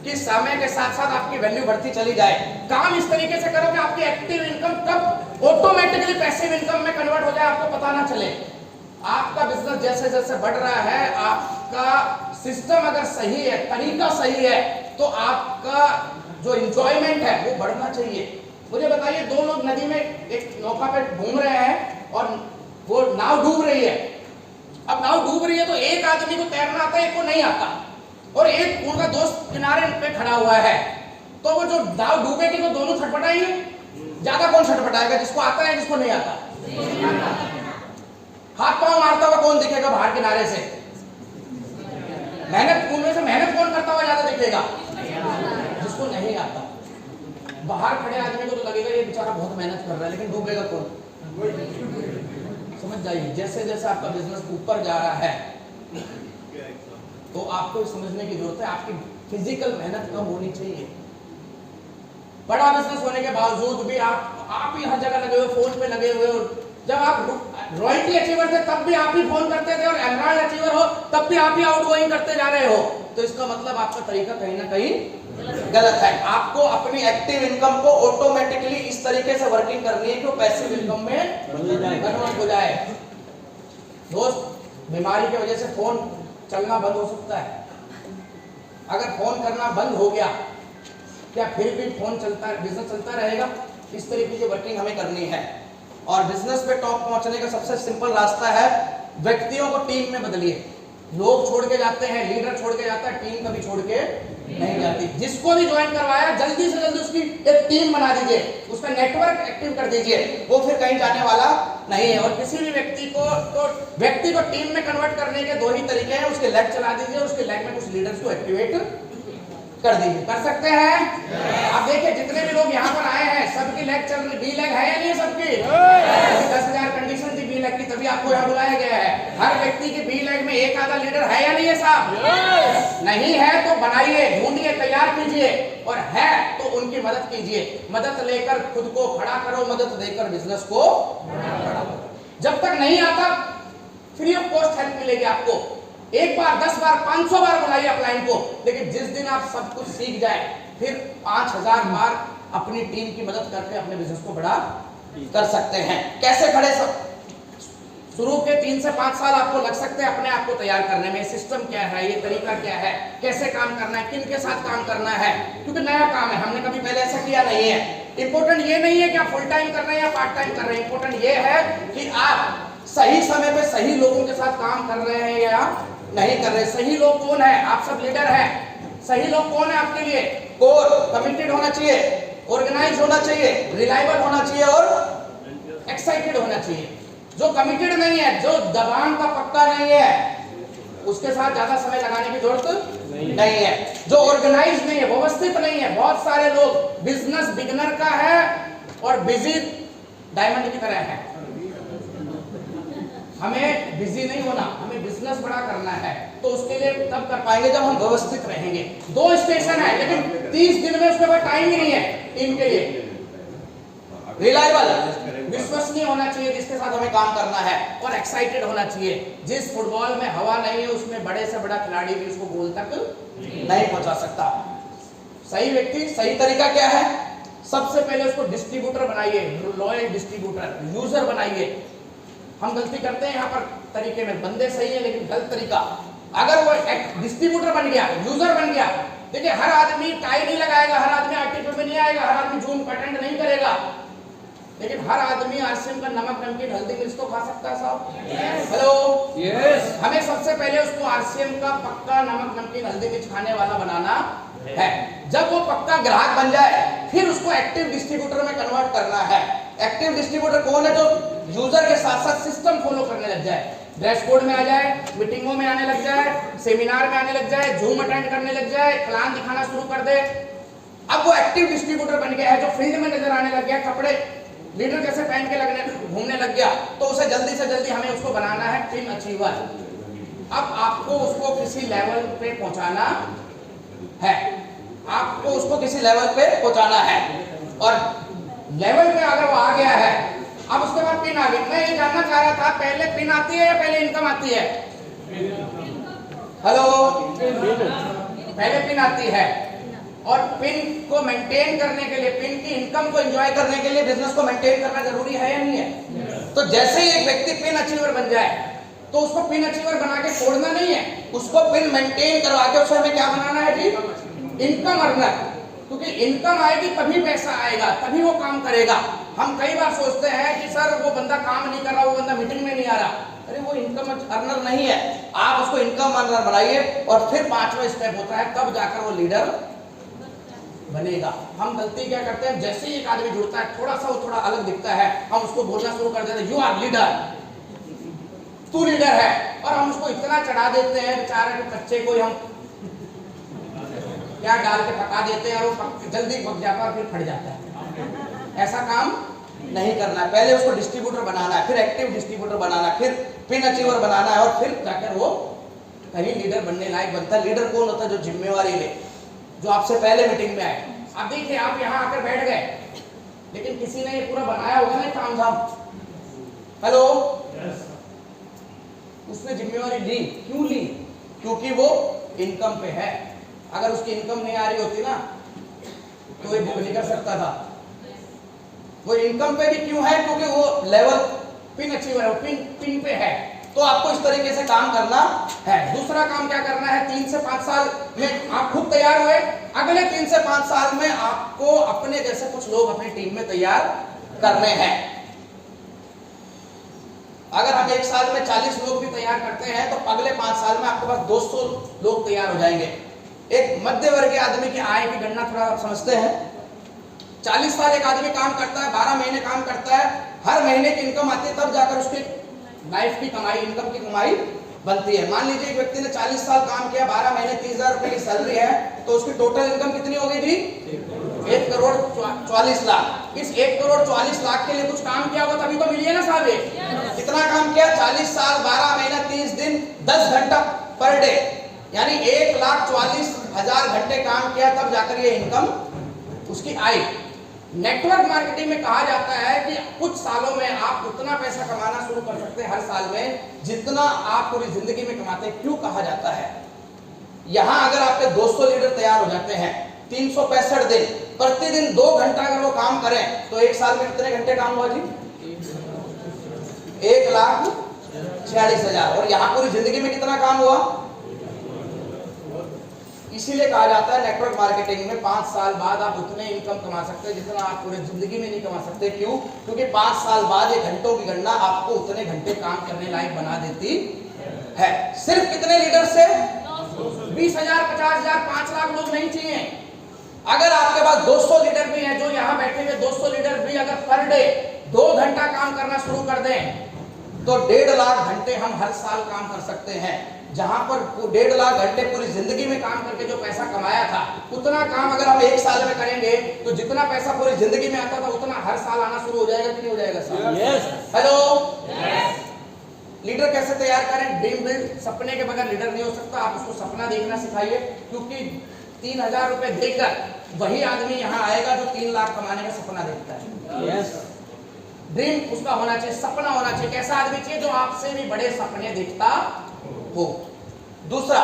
कि समय के साथ साथ आपकी वैल्यू बढ़ती चली जाए। काम इस तरीके से करो कि आपकी एक्टिव इनकम कब ऑटोमेटिकली पैसिव इनकम में कन्वर्ट हो जाए, आपको पता ना चले। आपका बिजनेस जैसे जैसे बढ़ रहा है, आपका सिस्टम अगर सही है, तरीका सही है, तो आपका जो इंजॉयमेंट है वो बढ़ना चाहिए। मुझे बताइए, दो लोग नदी में एक नौका पे घूम रहे हैं और वो नाव डूब रही है। अब नाव डूब रही है तो एक आदमी को तैरना आता है, एक को नहीं आता, और एक उनका दोस्त किनारे पे खड़ा हुआ है। तो वो जो नाव डूबेगी तो दोनों छटपटाएंगे। ज्यादा कौन छटपटाएगा? जिसको आता है, जिसको नहीं आता। हाथ पांव मारता हुआ कौन दिखेगा बाहर किनारे से? मेहनत, उनमें से मेहनत कौन करता हुआ ज्यादा दिखेगा? जिसको नहीं आता। बाहर खड़े आदमी को तो लगेगा ये बेचारा बहुत मेहनत कर रहा है, लेकिन डूबेगा कौन? समझ जाइए, जैसे जैसे आपका बिजनेस ऊपर जा रहा है तो आपको समझने की जरूरत है आपकी फिजिकल मेहनत कम होनी चाहिए। बड़ा बिजनेस होने के बावजूद भी आप ही हर जगह लगे हुए, फोन पे लगे हुए हो। जब आप रॉयल्टी अचीवर थे तब भी आप ही फोन करते थे, और एमराल्ड अचीवर हो तब भी आप ही आउटगोइंग करते जा रहे हो। तो इसका मतलब आपका तरीका कहीं ना कहीं गलत है। आपको अपनी एक्टिव इनकम को ऑटोमेटिकली इस तरीके से वर्किंग करनी है कि वो पैसिव इनकम में कन्वर्ट हो जाए। दोस्त, बीमारी की वजह से फोन चलना बंद हो सकता है। अगर फोन करना बंद हो गया, क्या फिर भी फोन चलता है, बिजनेस चलता रहेगा? इस तरीके की वर्किंग हमें करनी है। और बिजनेस पे टॉप पहुंचने का सबसे सिंपल रास्ता है, व्यक्तियों को टीम में बदलिए। लोग छोड़ के जाते हैं, लीडर छोड़ के जाता है, टीम कभी छोड़ के नहीं जाती। जिसको भी ज्वाइन करवाया जल्दी से जल्दी उसकी एक टीम बना दीजिए, उसका नेटवर्क एक्टिव कर दीजिए, वो फिर कहीं जाने वाला नहीं है। और किसी भी व्यक्ति को टीम में कन्वर्ट करने के दो ही तरीके हैं, उसके लेग चला दीजिए, उसके लेग में कुछ लीडर्स को एक्टिवेट कर दीजिए। कर सकते हैं? आप देखिए, जितने भी लोग यहाँ पर आए हैं सबकी लेग चल रही, बी लेग है या नहीं? सबकी 10,000 कंडीशन थी बी लेग की, तभी आपको यहाँ बुलाया गया है। हर व्यक्ति की बी लेग में एक आधा लीडर है या नहीं है साहब? नहीं है तो बनाइए, ढूंढिए, तैयार कीजिए, और है तो उनकी मदद कीजिए। मदद लेकर खुद को खड़ा करो, मदद देकर बिजनेस को खड़ा करो। जब तक नहीं आता, फ्री ऑफ कॉस्ट हेल्प मिलेगी आपको। एक बार, 10 बार, 500 बार बुलाइए अपलाइन को, लेकिन जिस दिन आप सब कुछ सीख जाए, फिर 5000 बार अपनी टीम की मदद करके अपने बिजनेस को बड़ा कर सकते हैं। कैसे खड़े? सब शुरू के 3 से 5 साल आपको लग सकते हैं अपने आप को तैयार करने में। सिस्टम क्या है, ये तरीका क्या है, कैसे काम करना है, किन के साथ काम करना है, क्योंकि नया काम है, हमने कभी पहले ऐसा किया नहीं है। इंपॉर्टेंट ये नहीं है कि आप फुल टाइम कर रहे हैं या पार्ट टाइम कर रहे हैं, इंपॉर्टेंट ये है कि आप सही समय पे सही लोगों के साथ काम कर रहे हैं या नहीं कर रहे। सही लोग कौन है? आप सब लीडर हैं। सही लोग कौन है आपके लिए? कोर कमिटेड होना चाहिए, ऑर्गेनाइज होना चाहिए, रिलायबल होना चाहिए और एक्साइटेड होना चाहिए। जो कमिटेड नहीं है, जो दबान का पक्का नहीं है, उसके साथ ज्यादा समय लगाने की जरूरत नहीं है। जो ऑर्गेनाइज नहीं है, व्यवस्थित नहीं है। बहुत सारे लोग बिजनेस बिगिनर का है और बिजी डायमंड की तरह है। हमें बिजी नहीं होना, हमें बिजनेस बड़ा करना है, तो उसके लिए तब कर पाएंगे जब हम व्यवस्थित रहेंगे। 2 स्टेशन है, लेकिन 30 दिन में उसके बाद टाइम ही नहीं है टीम के लिए। रिलायबल, विश्वसनीय होना चाहिए जिसके साथ हमें काम करना है, और एक्साइटेड होना चाहिए। जिस फुटबॉल में हवा नहीं है, उसमें बड़े से बड़ा खिलाड़ी भी उसको गोल तक नहीं पहुंचा सकता। सही व्यक्ति, सही तरीका क्या है? सबसे पहले उसको डिस्ट्रीब्यूटर बनाइए, लॉयल डिस्ट्रीब्यूटर, यूजर बनाइए। हम गलती करते हैं यहाँ पर तरीके में, बंदे सही है लेकिन गलत तरीका। अगर वो एक डिस्ट्रीब्यूटर बन गया, यूजर बन गया, देखिए हर आदमी टाई नहीं लगाएगा, हर आदमी आरटीपी में नहीं आएगा, हर आदमी जूम अटेंड नहीं करेगा, लेकिन हर आदमी आरसीएम का नमक, नमकीन, हल्दी, मिर्च तो खा सकता है साहब। Hello, yes. हमें सबसे पहले उसको आरसीएम का पक्का नमक, नमकीन, हल्दी, मिर्च खाने वाला बनाना है। जब वो पक्का ग्राहक बन जाए, फिर उसको एक्टिव डिस्ट्रीब्यूटर में कन्वर्ट करना है। एक्टिव डिस्ट्रीब्यूटर कौन है? जो यूजर के साथ साथ सिस्टम फॉलो करने लग जाए, ड्रेस कोड में आ जाए, मीटिंगों में आने लग जाए, सेमिनार में आने लग जाए, जूम अटेंड करने लग जाए, प्लान दिखाना शुरू कर दे। अब वो एक्टिव डिस्ट्रीब्यूटर बन गया है, जो फील्ड में नजर आने लग गया, कपड़े लीडर जैसे पहन के घूमने लग गया, तो उसे जल्दी से जल्दी हमें उसको बनाना है टीम अचीवर। अब आपको उसको किसी लेवल पे पहुंचाना है, आपको उसको किसी लेवल पे पहुंचाना है, और लेवल पे अगर वो आ गया है, अब उसके बाद पिन आ गई। मैं ये जानना चाह रहा था, पहले पिन आती है या पहले इनकम आती है? हेलो, पहले पिन आती है। और पिन को मेंटेन करने के लिए, पिन की इनकम को एंजॉय करने के लिए बिजनेस को मेंटेन करना जरूरी है या नहीं है? तो जैसे ही एक व्यक्ति पिन अचीवर बन जाए तो उसको पिन अचीवर बना के छोड़ना नहीं है, उसको पिन मेंटेन करवा के उससे हमें क्या बनाना है जी? Income earner. क्योंकि इनकम आएगी तभी पैसा आएगा, तभी वो काम करेगा। हम कई बार सोचते हैं कि सर वो बंदा काम नहीं कर रहा, वो बंदा मीटिंग में नहीं आ रहा। अरे वो इनकम अर्नर नहीं है, आप उसको इनकम अर्नर बनाइए और फिर 5वां स्टेप होता है तब जाकर वो लीडर बनेगा। हम गलती क्या करते हैं, जैसे ही एक आदमी जुड़ता है थोड़ा सा वो थोड़ा अलग दिखता है, हम उसको बोलना शुरू कर देते हैं, यू आर लीडर, तू लीडर है, और हम उसको इतना चढ़ा देते हैं बेचारे के बच्चे को हम क्या डाल के पका देते हैं और वो जल्दी पक जाता है और फिर फट जाता है। ऐसा काम नहीं करना है। पहले उसको डिस्ट्रीब्यूटर बनाना है, फिर एक्टिव डिस्ट्रीब्यूटर बनाना है, फिर पिन अचीवर बनाना है और फिर जाकर वो कहीं लीडर बनने लायक बनता है। लीडर कौन होता है? जो जिम्मेवारी ले, जो आपसे पहले मीटिंग में आए। आप देखिए, आप यहाँ आकर बैठ गए लेकिन किसी ने ये पूरा बनाया होगा ना काम धाम। हेलो, उसने जिम्मेवारी ली। क्यों ली? क्योंकि वो इनकम पे है। अगर उसकी इनकम नहीं आ रही होती ना तो ये बुक नहीं कर सकता था। वो इनकम पे भी क्यों है? क्योंकि वो लेवल पिन अचीवर है, वो पिन पे है। तो आपको इस तरीके से काम करना है। दूसरा काम क्या करना है? 3 से 5 साल में आप खुद तैयार हुए, अगले 3 से 5 साल में आपको अपने जैसे कुछ लोग अपनी टीम में तैयार करने हैं। अगर हम 1 साल में 40 लोग भी तैयार करते हैं तो अगले 5 साल में आपके पास 200 लोग तैयार हो जाएंगे। एक मध्य वर्गीय आदमी की आय की गणना थोड़ा आप समझते हैं। 40 साल एक आदमी काम करता है, 12 महीने काम करता है, हर महीने की इनकम आती है, तब जाकर उसकी लाइफ की कमाई, इनकम की कमाई बनती है। मान लीजिए एक व्यक्ति ने 40 साल काम किया, 12 महीने 30,000 रुपए की सैलरी है, तो उसकी टोटल इनकम कितनी हो गई थी? 1 करोड़ 44 लाख। इस 1 करोड़ 44 लाख के लिए कुछ काम किया होगा तभी तो मिली है ना साहब। कितना काम किया? 40 साल 12 महीना 30 दिन 10 घंटा पर डे, यानी 1,44,000 घंटे काम किया, तब जाकर ये इनकम उसकी आई। नेटवर्क मार्केटिंग में कहा जाता है कि कुछ सालों में आप उतना पैसा कमाना शुरू कर सकते हैं हर साल में जितना आप पूरी जिंदगी में कमाते हैं। क्यों कहा जाता है? यहां अगर आपके 200 लीडर तैयार हो जाते हैं 365 दिन, प्रतिदिन 2 घंटा अगर वो काम करें तो 1 साल में कितने घंटे काम हुआ जी? 1,46,000। और यहां पूरी जिंदगी में कितना काम हुआ? इसीलिए कहा जाता है नेटवर्क मार्केटिंग में 5 साल बाद आप उतने इनकम कमा सकते हैं जितना आप पूरे जिंदगी में नहीं कमा सकते। क्यों? क्योंकि 5 साल बाद ये घंटों की गणना आपको उतने घंटे काम करने लायक बना देती है। सिर्फ कितने लीडर से? 20,000, 50,000, 5 लाख लोग नहीं चाहिए। अगर आपके पास 200 लीडर भी हैं, जो यहाँ बैठे हुए 200 लीडर भी अगर पर डे 2 घंटा काम करना शुरू कर दें तो 1.5 लाख घंटे हम हर साल काम कर सकते हैं। जहां पर 1.5 लाख घंटे पूरी जिंदगी में काम करके जो पैसा कमाया था, उतना काम अगर हम 1 साल में करेंगे तो जितना पैसा पूरी जिंदगी में आता था उतना हर साल आना शुरू हो जाएगा कि नहीं हो जाएगा साहब? हेलो, लीडर कैसे तैयार करें? Dream build. सपने के बगैर लीडर नहीं हो सकता। आप उसको सपना देखना सिखाइए, क्योंकि 3,000 रुपए देकर वही आदमी यहाँ आएगा जो 3 लाख कमाने का सपना देखता है। ड्रीम उसका होना चाहिए, सपना होना चाहिए। कैसा आदमी चाहिए? जो आपसे भी बड़े सपने देखता हो। दूसरा,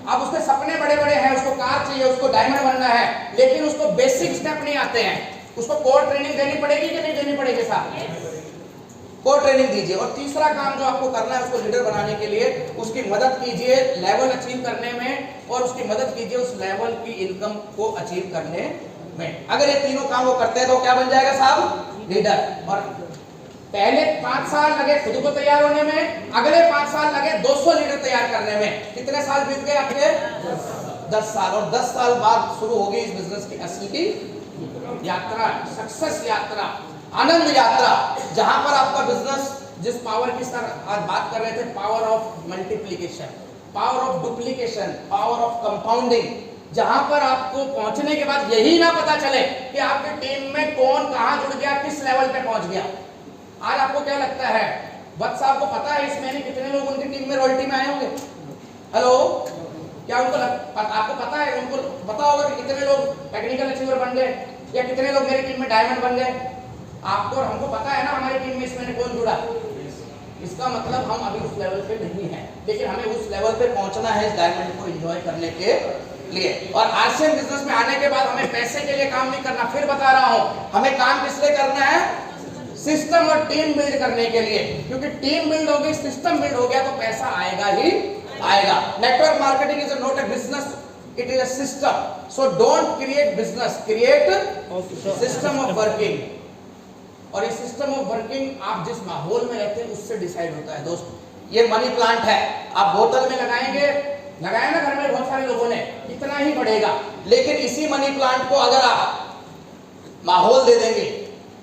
अब उसके सपने बड़े बड़े हैं, उसको कार चाहिए, उसको डायमंड बनना है, लेकिन उसको बेसिक स्टेप नहीं आते हैं। उसको कोर ट्रेनिंग देनी पड़ेगी कि नहीं देनी पड़ेगी साहब? कोर ट्रेनिंग दीजिए। और तीसरा काम जो आपको करना है उसको लीडर बनाने के लिए, उसकी मदद कीजिए लेवल अचीव करने में, और उसकी मदद कीजिए उस लेवल की इनकम को अचीव करने में। अगर ये तीनों काम वो करते हैं तो क्या बन जाएगा साहब? लीडर। और पहले 5 साल लगे खुद को तैयार होने में, अगले 5 साल लगे 200 लीडर तैयार करने में। कितने साल बीत गए आपके? 10 साल। और 10 साल बाद शुरू होगी इस बिजनेस की असली यात्रा, सक्सेस यात्रा, आनंद यात्रा, जहां पर आपका बिजनेस जिस पावर की सर आज बात कर रहे थे, power of multiplication, power of duplication, power of compounding, जहां पर आपको पहुंचने के बाद यही ना पता चले कि आपकी टीम में कौन कहां जुड़ गया, किस लेवल पे पहुंच गया। आज आपको क्या लगता है? वत्स साहब को पता है इस महीने कितने लोग उनकी टीम में रॉयल्टी में आए होंगे? हेलो, क्या उनको आपको पता है? उनको पता होगा कि कितने लोग टेक्निकल अचीवर बन गए या कितने लोग मेरी टीम में डायमंड बन गए? आपको और हमको पता है ना हमारी टीम में इस महीने कौन जुड़ा। इसका मतलब हम अभी उस लेवल पे नहीं है, लेकिन हमें उस लेवल पे पहुंचना है इस डायमंड को एंजॉय करने के लिए। और आरसीएम बिजनेस में आने के बाद हमें पैसे के लिए काम नहीं करना, फिर बता रहा हूं, हमें काम किस लिए करना है? सिस्टम और टीम बिल्ड करने के लिए, क्योंकि टीम बिल्ड होगी, सिस्टम बिल्ड हो गया तो पैसा आएगा ही आएगा। Network marketing is not a business, it is a system. So don't create business, create system of working. और ये सिस्टम ऑफ वर्किंग आप जिस माहौल में रहते हैं उससे डिसाइड होता है दोस्त। ये मनी प्लांट है, आप बोतल में लगाएंगे, लगाया ना घर में बहुत सारे लोगों ने, इतना ही बढ़ेगा। लेकिन इसी मनी प्लांट को अगर आप माहौल दे देंगे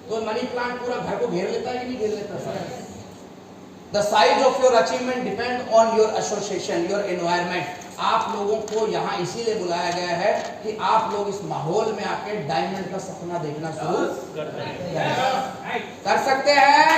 तो मनी प्लांट पूरा घर को घेर लेता है कि नहीं घेर लेता? The size of your achievement depend on your association, your environment. आप लोगों को यहाँ इसीलिए बुलाया गया है कि आप लोग इस माहौल में आके डायमंड का सपना देखना शुरू कर सकते हैं।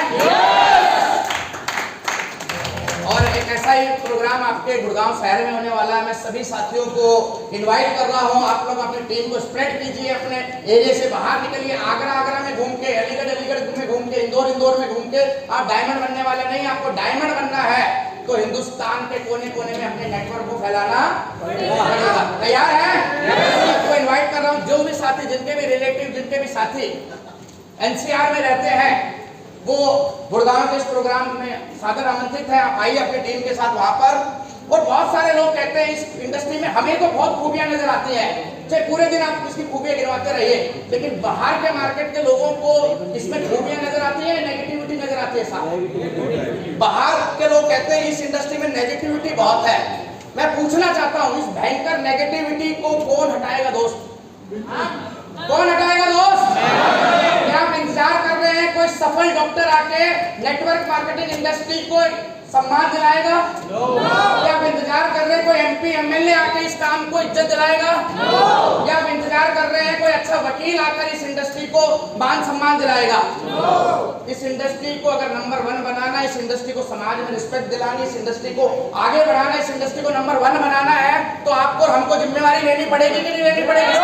और एक ऐसा ही प्रोग्राम आपके गुड़गांव शहर में होने वाला है। मैं सभी साथियों को इनवाइट कर रहा हूं, आप लोग अपनी टीम को स्प्रेड कीजिए, अपने एरिया से बाहर निकलिए, आगरा में घूम के, अलीगढ़ में घूम के, इंदौर में घूम के आप डायमंड बनने वाले नहीं, आपको डायमंड बनना है तो हिंदुस्तान के कोने कोने में अपने नेटवर्क को फैलाना पड़ेगा। तैयार है? आपको इन्वाइट कर रहा हूँ, जो भी साथी, जिनके भी रिलेटिव, जिनके भी साथी एनसीआर में रहते हैं, वो गुड़गांव के इस प्रोग्राम में सादर आमंत्रित है। आप आइए अपनी टीम के साथ वहां पर। और बहुत सारे लोग कहते हैं इस इंडस्ट्री में हमें तो बहुत खूबियां नजर आती है, चाहे पूरे दिन आप इसकी खूबियां गिनवाते रहिए, लेकिन बाहर के मार्केट के लोगों को इसमें खूबियां नजर आती है, नेगेटिविटी नजर आती है साहब। बाहर के लोग कहते हैं इस इंडस्ट्री में नेगेटिविटी बहुत है। मैं पूछना चाहता हूं, इस भयंकर नेगेटिविटी को कौन हटाएगा दोस्त? कौन हटाएगा दोस्त? क्या आप इंतजार कर रहे हैं कोई सफल डॉक्टर आके नेटवर्क मार्केटिंग इंडस्ट्री को सम्मान दिलाएगा? क्या आप इंतजार कर रहे हैं कोई एमपी एमएलए आके इस काम को इज्जत दिलाएगा? क्या आप इंतजार कर रहे हैं कोई अच्छा वकील आकर इस इंडस्ट्री को मान सम्मान दिलाएगा? इस इंडस्ट्री को अगर नंबर 1 बनाना, इस इंडस्ट्री को समाज में रिस्पेक्ट दिलानी, इस इंडस्ट्री को आगे बढ़ाना, इस इंडस्ट्री को नंबर 1 बनाना है तो आपको और हमको जिम्मेवारी लेनी पड़ेगी कि नहीं लेनी पड़ेगी?